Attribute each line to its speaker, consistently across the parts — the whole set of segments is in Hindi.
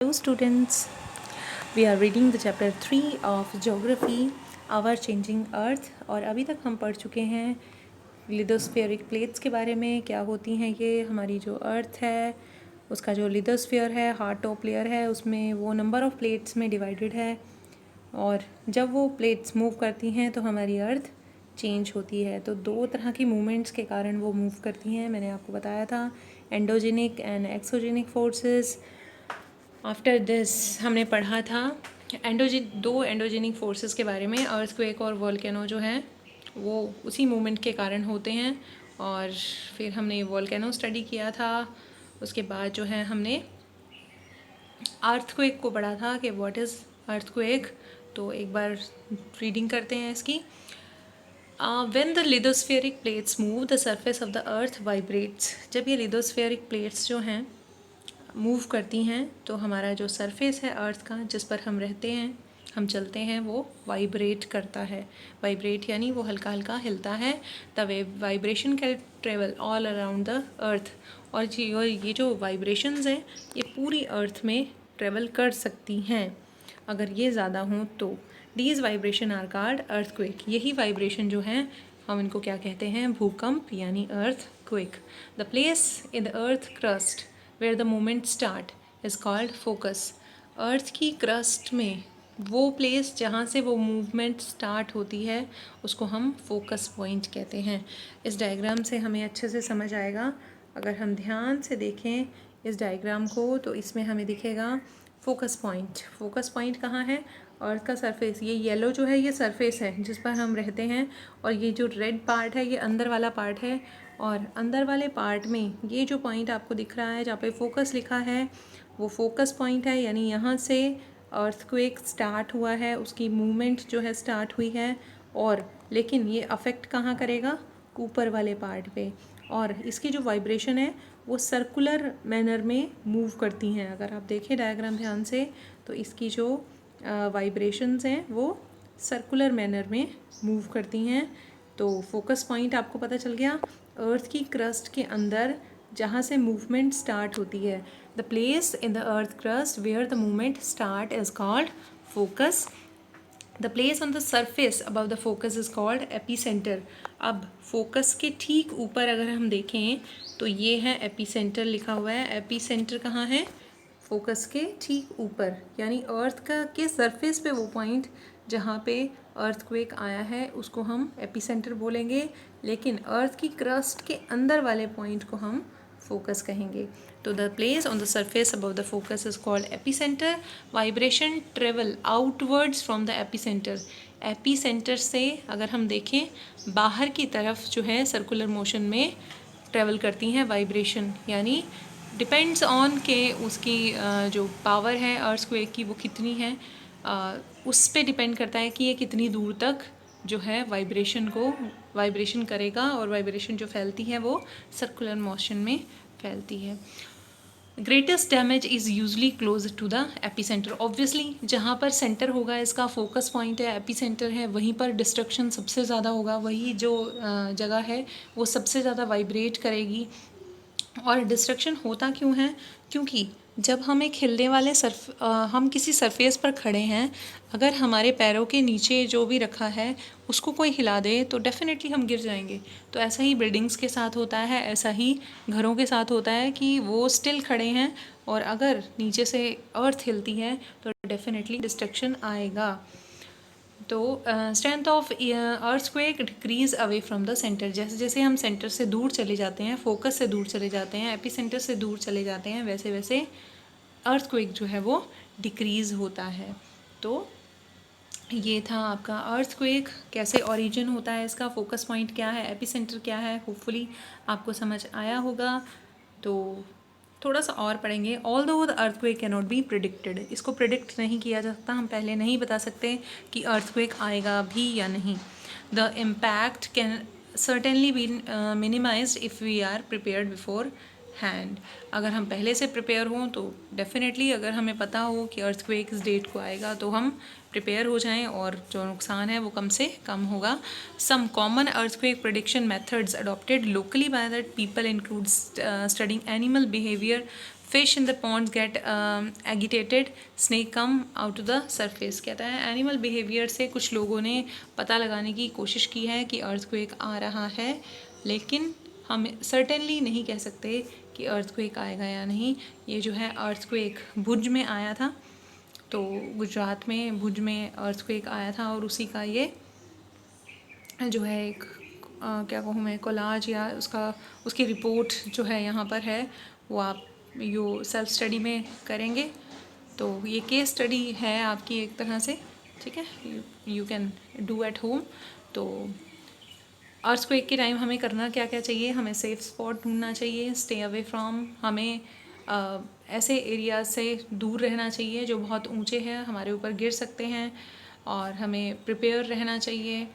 Speaker 1: Hello students, we are reading the chapter 3 of geography, our changing earth। और अभी तक हम पढ़ चुके हैं लिथोस्फेरिक प्लेट्स के बारे में। क्या होती हैं ये, हमारी जो अर्थ है उसका जो लिथोस्फीयर है, हार्ड टॉप लेयर है, उसमें वो नंबर ऑफ़ प्लेट्स में डिवाइडेड है। और जब वो प्लेट्स मूव करती हैं तो हमारी अर्थ चेंज होती है। तो दो तरह की मूवमेंट्स के कारण वो मूव करती हैं, मैंने आपको बताया था, endogenic and exogenic forces. After this हमने पढ़ा था दो एंडोजेनिक फोर्सेस के बारे में। अर्थक्वेक और वोल्केनो जो हैं वो उसी मूवमेंट के कारण होते हैं। और फिर हमने वोल्केनो स्टडी किया था। उसके बाद जो है हमने अर्थक्वेक को पढ़ा था कि व्हाट इज़ अर्थक्वेक। तो एक बार रीडिंग करते हैं इसकी। When the lithospheric plates move, the surface of the earth vibrates। जब ये लिथोस्फेरिक प्लेट्स जो हैं मूव करती हैं तो हमारा जो सरफेस है अर्थ का, जिस पर हम रहते हैं, हम चलते हैं, वो वाइब्रेट करता है। वाइब्रेट यानी वो हल्का हल्का हिलता है। The vibration can travel all around the earth. और ये जो वाइब्रेशंस हैं ये पूरी अर्थ में ट्रेवल कर सकती हैं अगर ये ज़्यादा हों तो। These vibration are called earthquake. यही वाइब्रेशन जो हैं हम इनको क्या कहते हैं, भूकंप यानी earthquake. The place in the earth crust where the movement start is called focus. Earth की क्रस्ट में वो प्लेस जहाँ से वो मूवमेंट स्टार्ट होती है उसको हम फोकस पॉइंट कहते हैं। इस डायग्राम से हमें अच्छे से समझ आएगा। अगर हम ध्यान से देखें इस डायग्राम को तो इसमें हमें दिखेगा फोकस पॉइंट। फोकस पॉइंट कहाँ है, अर्थ का सरफेस। ये येलो जो है ये सरफेस है जिस पर हम रहते हैं, और ये जो रेड पार्ट है ये अंदर वाला पार्ट है। और अंदर वाले पार्ट में ये जो पॉइंट आपको दिख रहा है जहाँ पे फोकस लिखा है वो फोकस पॉइंट है। यानी यहाँ से अर्थक्वेक स्टार्ट हुआ है, उसकी मूवमेंट जो है स्टार्ट हुई है। और लेकिन ये अफेक्ट कहाँ करेगा, ऊपर वाले पार्ट पे। और इसकी जो वाइब्रेशन है वो सर्कुलर मैनर में मूव करती हैं। अगर आप देखें डायग्राम ध्यान से तो इसकी जो वाइब्रेशंस हैं वो सर्कुलर मैनर में मूव करती हैं। तो फोकस पॉइंट आपको पता चल गया, अर्थ की क्रस्ट के अंदर जहाँ से मूवमेंट स्टार्ट होती है। The place in the earth crust where the movement start is called focus. The place on the surface above the focus is called epicentre. अब फोकस के ठीक ऊपर अगर हम देखें तो ये है एपीसेंटर लिखा हुआ है। एपीसेंटर कहाँ है, फोकस के ठीक ऊपर, यानी अर्थ का के सरफेस पे वो पॉइंट जहाँ पे अर्थक्वेक आया है उसको हम एपीसेंटर बोलेंगे। लेकिन अर्थ की क्रस्ट के अंदर वाले पॉइंट को हम फोकस कहेंगे। तो the place on the surface above the focus is called epicentre. Vibration travel outwards from the epicentre. Epicentre से अगर हम देखें बाहर की तरफ जो है सर्कुलर मोशन में ट्रेवल करती हैं वाइब्रेशन। यानी डिपेंड्स ऑन के उसकी जो पावर है अर्थक्वेक की वो कितनी है, उस पे डिपेंड करता है कि ये कितनी दूर तक जो है वाइब्रेशन करेगा। और वाइब्रेशन जो फैलती है वो सर्कुलर मोशन में फैलती है। Greatest damage is usually close to the epicentre. Obviously जहाँ पर सेंटर होगा, इसका फोकस पॉइंट है, एपीसेंटर है, वहीं पर डिस्ट्रक्शन सबसे ज़्यादा होगा। वही जो जगह है वो सबसे ज़्यादा वाइब्रेट करेगी। और डिस्ट्रक्शन होता क्यों है, क्योंकि जब हम एक हिलने वाले हम किसी सरफेस पर खड़े हैं, अगर हमारे पैरों के नीचे जो भी रखा है उसको कोई हिला दे तो डेफिनेटली हम गिर जाएंगे। तो ऐसा ही बिल्डिंग्स के साथ होता है, ऐसा ही घरों के साथ होता है कि वो स्टिल खड़े हैं और अगर नीचे से अर्थ हिलती है तो डेफिनेटली डिस्ट्रक्शन आएगा। तो strength of earthquake decrease away from the centre. जैसे जैसे हम सेंटर से दूर चले जाते हैं, फोकस से दूर चले जाते हैं, एपीसेंटर से दूर चले जाते हैं, वैसे वैसे अर्थक्वेक जो है वो डिक्रीज़ होता है। तो ये था आपका अर्थक्वेक, कैसे ओरिजिन होता है इसका, फोकस पॉइंट क्या है, एपीसेंटर क्या है। होपफुली आपको समझ आया होगा। तो थोड़ा सा और पढ़ेंगे। ऑल दो the earthquake can not be predicted. इसको प्रिडिक्ट नहीं किया जा सकता, हम पहले नहीं बता सकते कि अर्थक्वेक आएगा भी या नहीं। The impact can certainly be minimised if we are prepared beforehand. अगर हम पहले से प्रिपेयर हों तो डेफिनेटली, अगर हमें पता हो कि अर्थक्वेक इस डेट को आएगा तो हम प्रिपेयर हो जाएं और जो नुकसान है वो कम से कम होगा। Some common earthquake prediction methods adopted locally by that people include studying animal behaviour, fish in the ponds get agitated, snake come out to the surface. कहता है एनिमल बिहेवियर से कुछ लोगों ने पता लगाने की कोशिश की है कि अर्थक्वेक आ रहा है, लेकिन हम सर्टेनली नहीं कह सकते कि अर्थक्वेक आएगा या नहीं। ये जो है अर्थक्वेक भुज में आया था, तो गुजरात में भुज में अर्थक्वेक आया था और उसी का ये जो है एक क्या कहूँ मैं, कोलाज या उसकी रिपोर्ट जो है यहाँ पर है, वो आप यो सेल्फ स्टडी में करेंगे। तो ये केस स्टडी है आपकी एक तरह से, ठीक है, you can do at home. तो अर्थक्वेक के टाइम हमें करना क्या क्या चाहिए, हमें सेफ स्पॉट ढूंढना चाहिए, स्टे अवे फ्रॉम, हमें ऐसे एरिया से दूर रहना चाहिए जो बहुत ऊंचे हैं, हमारे ऊपर गिर सकते हैं, और हमें प्रिपेयर रहना चाहिए,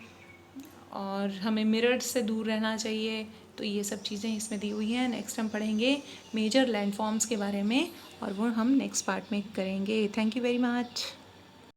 Speaker 1: और हमें मिरर से दूर रहना चाहिए। तो ये सब चीज़ें इसमें दी हुई हैं। नेक्स्ट हम पढ़ेंगे मेजर लैंडफॉर्म्स के बारे में, और वो हम नेक्स्ट पार्ट में करेंगे। Thank you very much.